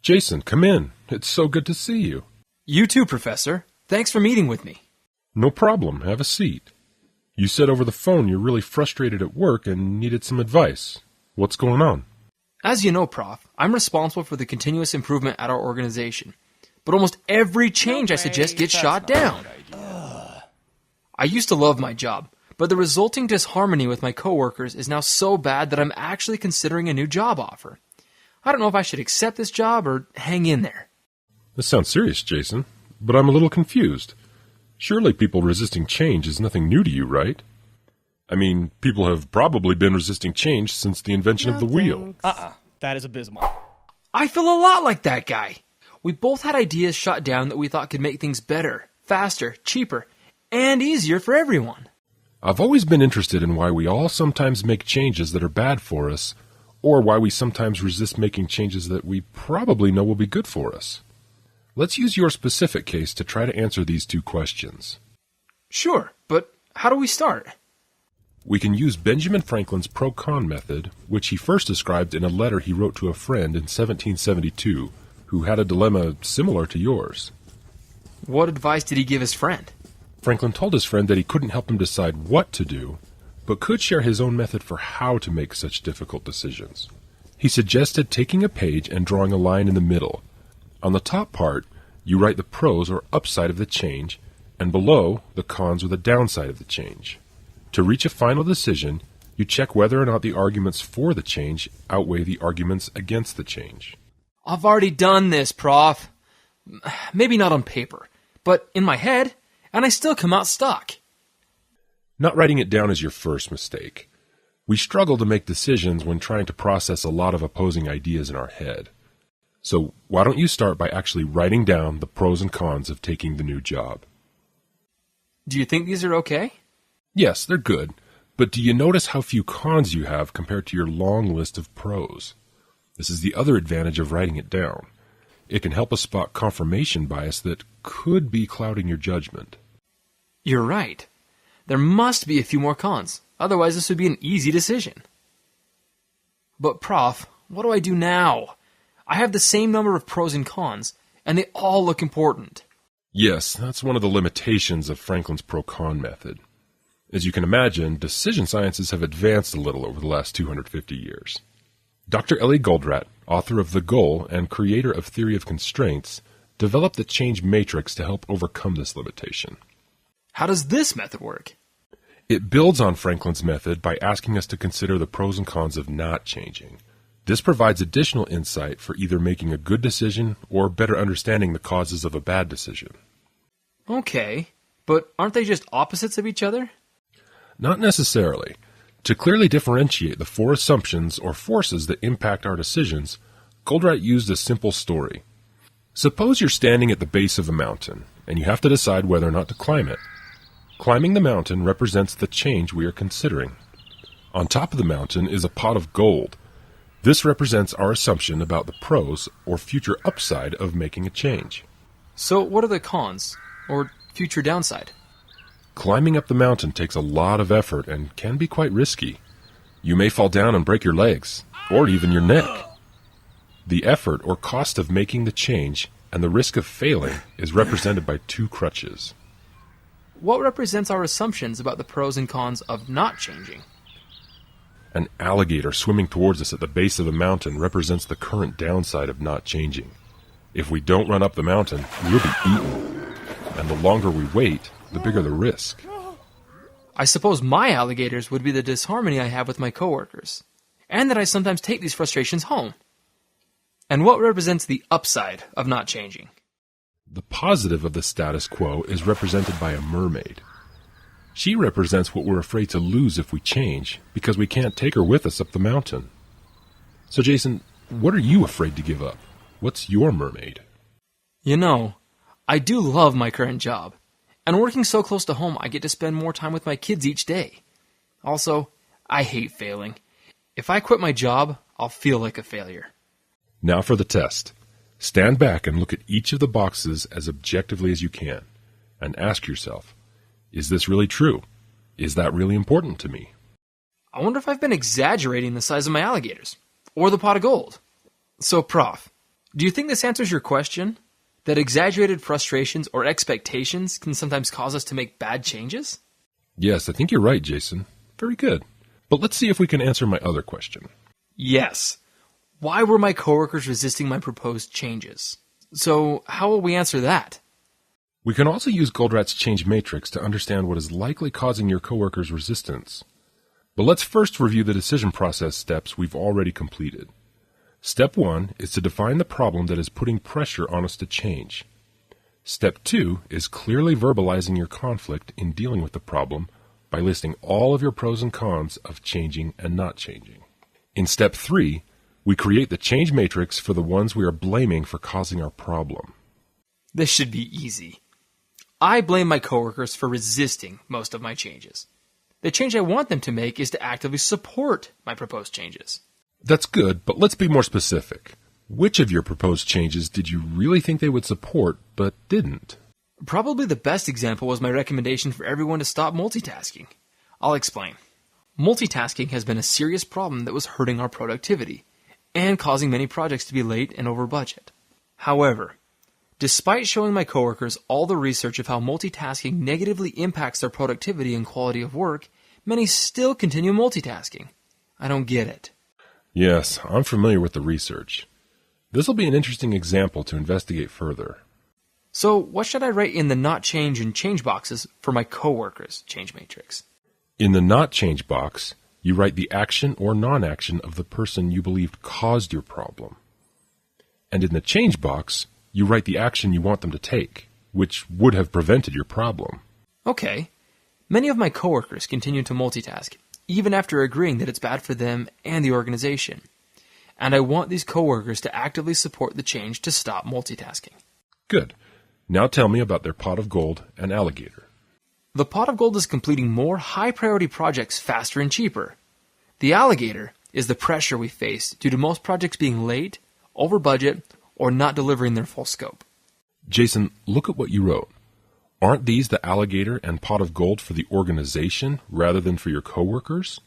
Jason, come in. It's so good to see you. You too, Professor. Thanks for meeting with me. No problem. Have a seat. You said over the phone you're really frustrated at work and needed some advice. What's going on? As you know, Prof, I'm responsible for the continuous improvement at our organization. But almost every change I suggest gets shot down. I used to love my job, but the resulting disharmony with my coworkers is now so bad that I'm actually considering a new job offer. I don't know if I should accept this job or hang in there. This sounds serious, Jason, but I'm a little confused. Surely people resisting change is nothing new to you, right? I mean, people have probably been resisting change since the invention of the wheel. That is abysmal. I feel a lot like that guy. We both had ideas shot down that we thought could make things better, faster, cheaper, and easier for everyone. I've always been interested in why we all sometimes make changes that are bad for us, or why we sometimes resist making changes that we probably know will be good for us. Let's use your specific case to try to answer these two questions. Sure, but how do we start? We can use Benjamin Franklin's pro-con method, which he first described in a letter he wrote to a friend in 1772, who had a dilemma similar to yours. What advice did he give his friend? Franklin told his friend that he couldn't help him decide what to do, but could share his own method for how to make such difficult decisions. He suggested taking a page and drawing a line in the middle. On the top part, you write the pros or upside of the change, and below, the cons or the downside of the change. To reach a final decision, you check whether or not the arguments for the change outweigh the arguments against the change. I've already done this, Prof. Maybe not on paper, but in my head, and I still come out stuck. Not writing it down is your first mistake. We struggle to make decisions when trying to process a lot of opposing ideas in our head. So why don't you start by actually writing down the pros and cons of taking the new job? Do you think these are okay? Yes, they're good, but do you notice how few cons you have compared to your long list of pros? This is the other advantage of writing it down. It can help us spot confirmation bias that could be clouding your judgment. You're right. There must be a few more cons. Otherwise, this would be an easy decision. But, Prof, what do I do now? I have the same number of pros and cons, and they all look important. Yes, that's one of the limitations of Franklin's pro-con method. As you can imagine, decision sciences have advanced a little over the last 250 years. Dr. Ellie Goldratt, author of The Goal and creator of Theory of Constraints, developed the change matrix to help overcome this limitation. How does this method work? It builds on Franklin's method by asking us to consider the pros and cons of not changing. This provides additional insight for either making a good decision or better understanding the causes of a bad decision. Okay, but aren't they just opposites of each other? Not necessarily. To clearly differentiate the four assumptions or forces that impact our decisions, Goldratt used a simple story. Suppose you're standing at the base of a mountain, and you have to decide whether or not to climb it. Climbing the mountain represents the change we are considering. On top of the mountain is a pot of gold. This represents our assumption about the pros or future upside of making a change. So what are the cons, or future downside? Climbing up the mountain takes a lot of effort and can be quite risky. You may fall down and break your legs, or even your neck. The effort or cost of making the change and the risk of failing is represented by two crutches. What represents our assumptions about the pros and cons of not changing? An alligator swimming towards us at the base of a mountain represents the current downside of not changing. If we don't run up the mountain, we'll be eaten. And the longer we wait, the bigger the risk. I suppose my alligators would be the disharmony I have with my coworkers, and that I sometimes take these frustrations home. And what represents the upside of not changing? The positive of the status quo is represented by a mermaid. She represents what we're afraid to lose if we change, because we can't take her with us up the mountain. So Jason, what are you afraid to give up? What's your mermaid? You know, I do love my current job. And working so close to home, I get to spend more time with my kids each day. Also, I hate failing. If I quit my job, I'll feel like a failure. Now for the test. Stand back and look at each of the boxes as objectively as you can, and ask yourself, is this really true? Is that really important to me? I wonder if I've been exaggerating the size of my alligators, or the pot of gold. So, Prof, Do you think this answers your question? That exaggerated frustrations or expectations can sometimes cause us to make bad changes? Yes, I think you're right, Jason. Very good. But let's see if we can answer my other question. Yes. Why were my coworkers resisting my proposed changes? So, how will we answer that? We can also use Goldratt's change matrix to understand what is likely causing your coworkers' resistance. But let's first review the decision process steps we've already completed. Step 1 is to define the problem that is putting pressure on us to change. Step 2 is clearly verbalizing your conflict in dealing with the problem by listing all of your pros and cons of changing and not changing. In Step 3, we create the change matrix for the ones we are blaming for causing our problem. This should be easy. I blame my coworkers for resisting most of my changes. The change I want them to make is to actively support my proposed changes. That's good, but let's be more specific. Which of your proposed changes did you really think they would support, but didn't? Probably the best example was my recommendation for everyone to stop multitasking. I'll explain. Multitasking has been a serious problem that was hurting our productivity and causing many projects to be late and over budget. However, despite showing my coworkers all the research of how multitasking negatively impacts their productivity and quality of work, many still continue multitasking. I don't get it. Yes, I'm familiar with the research. This will be an interesting example to investigate further. So, what should I write in the not change and change boxes for my coworkers' change matrix? In the not change box, you write the action or non-action of the person you believed caused your problem. And in the change box, you write the action you want them to take, which would have prevented your problem. Okay. Many of my coworkers continue to multitask, even after agreeing that it's bad for them and the organization. And I want these coworkers to actively support the change to stop multitasking. Good. Now tell me about their pot of gold and alligator. The pot of gold is completing more high-priority projects faster and cheaper. The alligator is the pressure we face due to most projects being late, over budget, or not delivering their full scope. Jason, look at what you wrote. Aren't these the alligator and pot of gold for the organization rather than for your coworkers?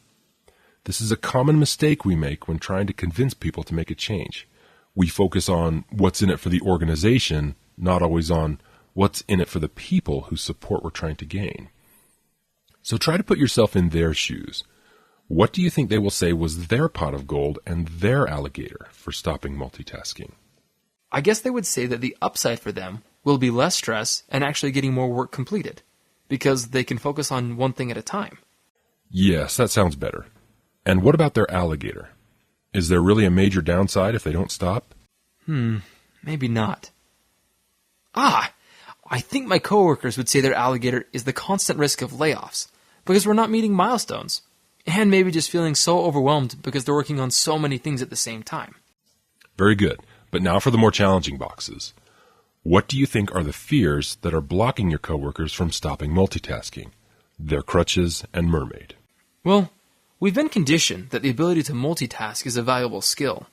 This is a common mistake we make when trying to convince people to make a change. We focus on what's in it for the organization, not always on what's in it for the people whose support we're trying to gain. So try to put yourself in their shoes. What do you think they will say was their pot of gold and their alligator for stopping multitasking? I guess they would say that the upside for them will be less stress and actually getting more work completed, because they can focus on one thing at a time. Yes, that sounds better. And what about their alligator? Is there really a major downside if they don't stop? Maybe not. I think my coworkers would say their alligator is the constant risk of layoffs, because we're not meeting milestones, and maybe just feeling so overwhelmed because they're working on so many things at the same time. Very good. But now for the more challenging boxes. What do you think are the fears that are blocking your coworkers from stopping multitasking? Their crutches and mermaid. Well, we've been conditioned that the ability to multitask is a valuable skill.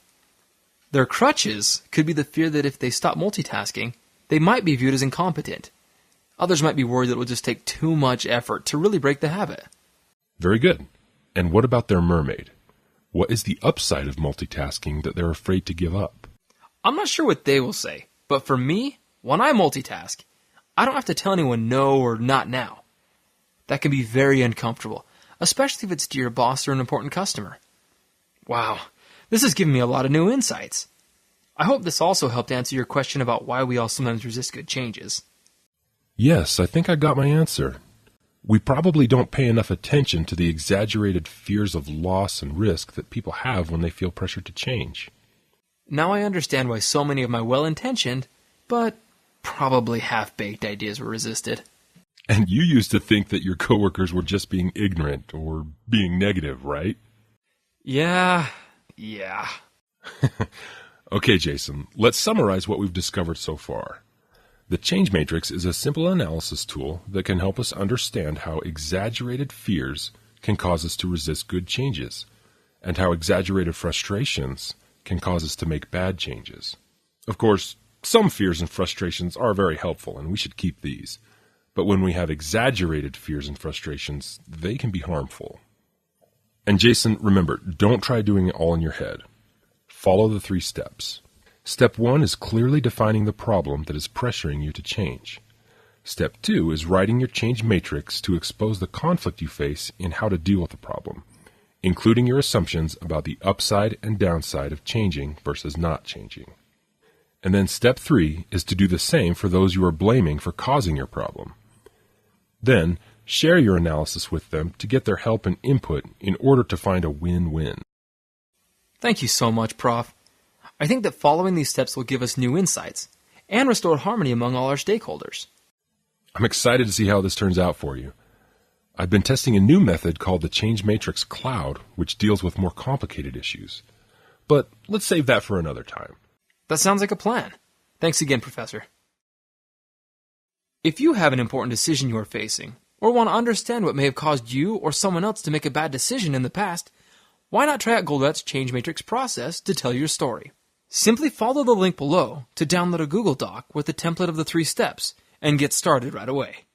Their crutches could be the fear that if they stop multitasking, they might be viewed as incompetent. Others might be worried that it will just take too much effort to really break the habit. Very good. And what about their mermaid? What is the upside of multitasking that they're afraid to give up? I'm not sure what they will say, but for me, when I multitask, I don't have to tell anyone no or not now. That can be very uncomfortable, especially if it's to your boss or an important customer. Wow, this has given me a lot of new insights. I hope this also helped answer your question about why we all sometimes resist good changes. Yes, I think I got my answer. We probably don't pay enough attention to the exaggerated fears of loss and risk that people have when they feel pressured to change. Now I understand why so many of my well-intentioned, but probably half-baked ideas were resisted. And you used to think that your coworkers were just being ignorant or being negative, right? Yeah. Okay, Jason, let's summarize what we've discovered so far. The change matrix is a simple analysis tool that can help us understand how exaggerated fears can cause us to resist good changes, and how exaggerated frustrations can cause us to make bad changes. Of course, some fears and frustrations are very helpful, and we should keep these. But when we have exaggerated fears and frustrations, they can be harmful. And Jason, remember, don't try doing it all in your head. Follow the 3 steps. Step 1 is clearly defining the problem that is pressuring you to change. Step 2 is writing your change matrix to expose the conflict you face in how to deal with the problem, including your assumptions about the upside and downside of changing versus not changing. And then step 3 is to do the same for those you are blaming for causing your problem. Then, share your analysis with them to get their help and input in order to find a win-win. Thank you so much, Prof. I think that following these steps will give us new insights and restore harmony among all our stakeholders. I'm excited to see how this turns out for you. I've been testing a new method called the Change Matrix Cloud, which deals with more complicated issues. But let's save that for another time. That sounds like a plan. Thanks again, Professor. If you have an important decision you are facing, or want to understand what may have caused you or someone else to make a bad decision in the past, why not try out Goldratt's Change Matrix process to tell your story? Simply follow the link below to download a Google Doc with the template of the 3 steps and get started right away.